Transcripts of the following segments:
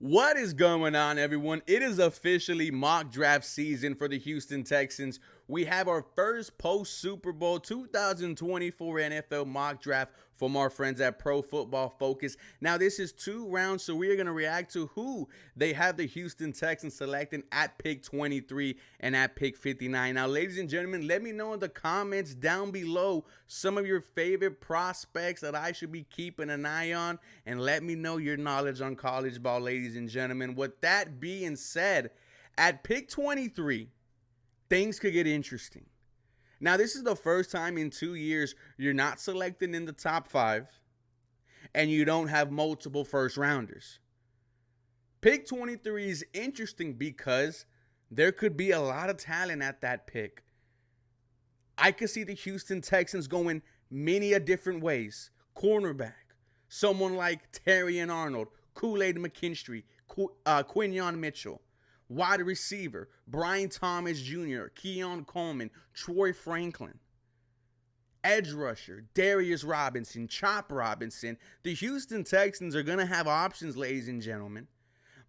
What is going on, everyone? It is officially mock draft season for the Houston Texans. We have our first post Super Bowl 2024 NFL mock draft from our friends at Pro Football Focus. Now, this is 2 rounds, so we are going to react to who they have the Houston Texans selecting at pick 23 and at pick 59. Now, ladies and gentlemen, let me know in the comments down below some of your favorite prospects that I should be keeping an eye on, and let me know your knowledge on college ball, ladies and gentlemen. With that being said, at pick 23, things could get interesting. Now, this is the first time in 2 years you're not selected in the top 5 and you don't have multiple first rounders. Pick 23 is interesting because there could be a lot of talent at that pick. I could see the Houston Texans going many a different ways. Cornerback, someone like Terrion Arnold, Kool-Aid McKinstry, Quinyon Mitchell. Wide receiver, Brian Thomas Jr., Keon Coleman, Troy Franklin. Edge rusher, Darius Robinson, Chop Robinson. The Houston Texans are going to have options, ladies and gentlemen.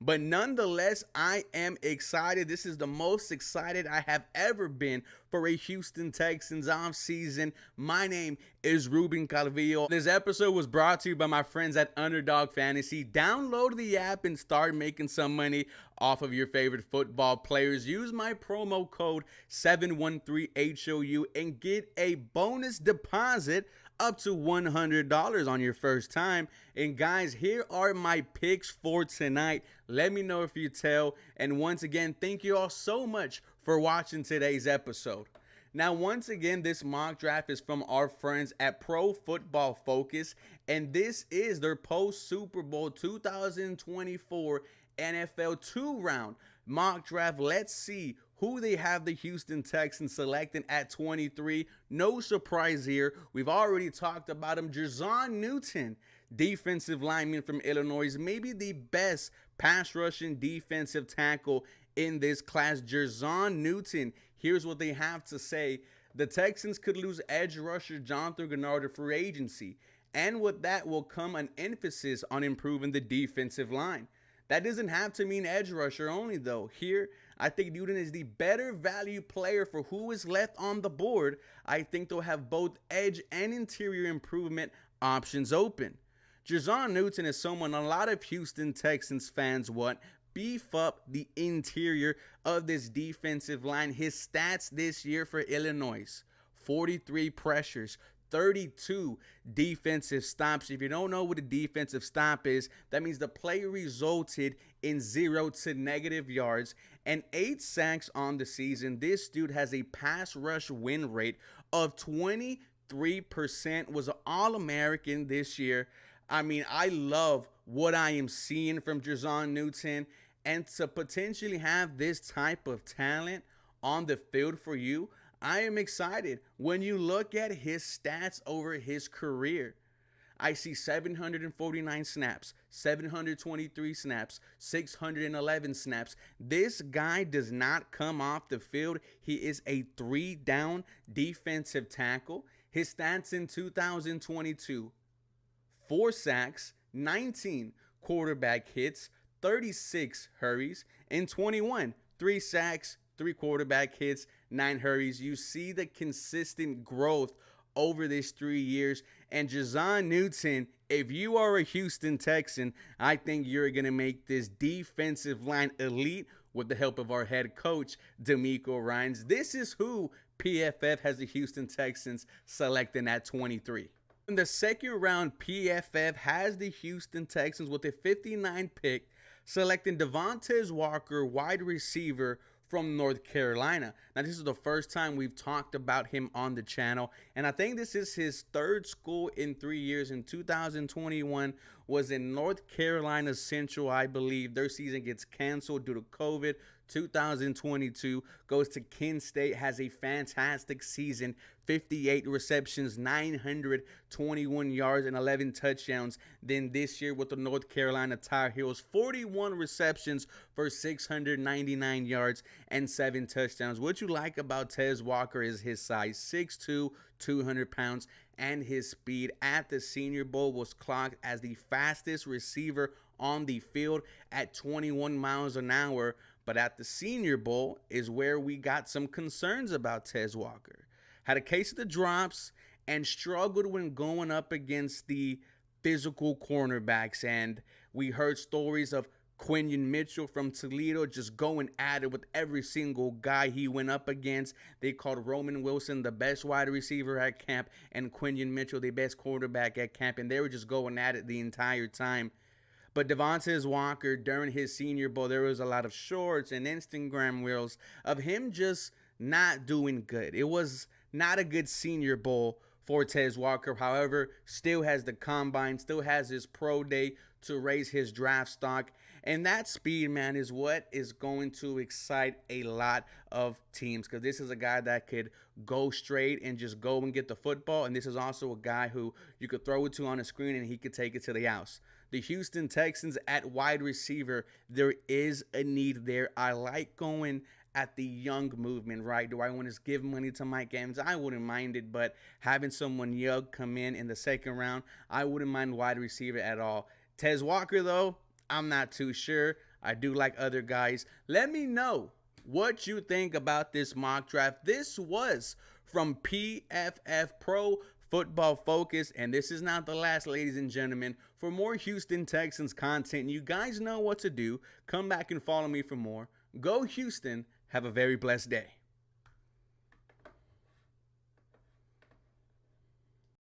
But nonetheless, I am excited. This is the most excited I have ever been for a Houston Texans offseason. My name is Ruben Calvillo. This episode was brought to you by my friends at Underdog Fantasy. Download the app and start making some money off of your favorite football players. Use my promo code 713HOU and get a bonus deposit up to $100 on your first time. And guys, here are my picks for tonight. Let me know if you tell. And once again, thank you all so much for watching today's episode. Now, once again, this mock draft is from our friends at Pro Football Focus, and this is their post Super Bowl 2024 NFL 2-round mock draft. Let's see who they have the Houston Texans selecting at 23. No surprise here. We've already talked about him. Jer'Zhan Newton, defensive lineman from Illinois, maybe the best pass rushing defensive tackle in this class. Jer'Zhan Newton, here's what they have to say. The Texans could lose edge rusher Jonathan Gennard to free agency, and with that will come an emphasis on improving the defensive line. That doesn't have to mean edge rusher only, though. Here, I think Newton is the better value player for who is left on the board. I think they'll have both edge and interior improvement options open. Jer'Zhan Newton is someone a lot of Houston Texans fans want. Beef up the interior of this defensive line. His stats this year for Illinois: 43 pressures, 32 defensive stops. If you don't know what a defensive stop is, that means the play resulted in 0 to negative yards, and 8 sacks on the season. This dude has a pass rush win rate of 23%, was an All-American this year. I mean, I love what I am seeing from Jer'Zhan Newton, and to potentially have this type of talent on the field for you, I am excited. When you look at his stats over his career, I see 749 snaps, 723 snaps, 611 snaps. This guy does not come off the field. He is a 3-down defensive tackle. His stats in 2022: 4 sacks, 19 quarterback hits, 36 hurries. In 21, 3 sacks, 3 quarterback hits, 9 hurries. You see the consistent growth over these 3 years. And Jer'Zhan Newton, if you are a Houston Texan, I think you're going to make this defensive line elite with the help of our head coach, D'Amico Ryans. This is who PFF has the Houston Texans selecting at 23. In the second round, PFF has the Houston Texans with a 59 pick, selecting Devontae Walker, wide receiver from North Carolina. Now, this is the first time we've talked about him on the channel, and I think this is his 3rd school in 3 years. In 2021 was in North Carolina Central, I believe. Their season gets canceled due to COVID. 2022, goes to Kent State, has a fantastic season, 58 receptions, 921 yards, and 11 touchdowns. Then this year with the North Carolina Tar Heels, 41 receptions for 699 yards and 7 touchdowns. What you like about Tez Walker is his size, 6'2", 200 pounds, and his speed. At the Senior Bowl was clocked as the fastest receiver on the field at 21 miles an hour. But at the Senior Bowl is where we got some concerns about Tez Walker. Had a case of the drops and struggled when going up against the physical cornerbacks. And we heard stories of Quinyon Mitchell from Toledo just going at it with every single guy he went up against. They called Roman Wilson the best wide receiver at camp and Quinyon Mitchell the best quarterback at camp. And they were just going at it the entire time. But Devontae Walker, during his Senior Bowl, there was a lot of shorts and Instagram reels of him just not doing good. It was not a good Senior Bowl for Tez Walker. However, still has the combine, still has his pro day to raise his draft stock. And that speed, man, is what is going to excite a lot of teams, because this is a guy that could go straight and just go and get the football. And this is also a guy who you could throw it to on a screen and he could take it to the house. The Houston Texans at wide receiver, there is a need there. I like going at the young movement, right? Do I want to give money to Mike Evans? I wouldn't mind it, but having someone young come in the second round, I wouldn't mind wide receiver at all. Tez Walker, though, I'm not too sure. I do like other guys. Let me know what you think about this mock draft. This was from PFF Pro Football Focus, and this is not the last, ladies and gentlemen. For more Houston Texans content, you guys know what to do. Come back and follow me for more. Go Houston. Have a very blessed day.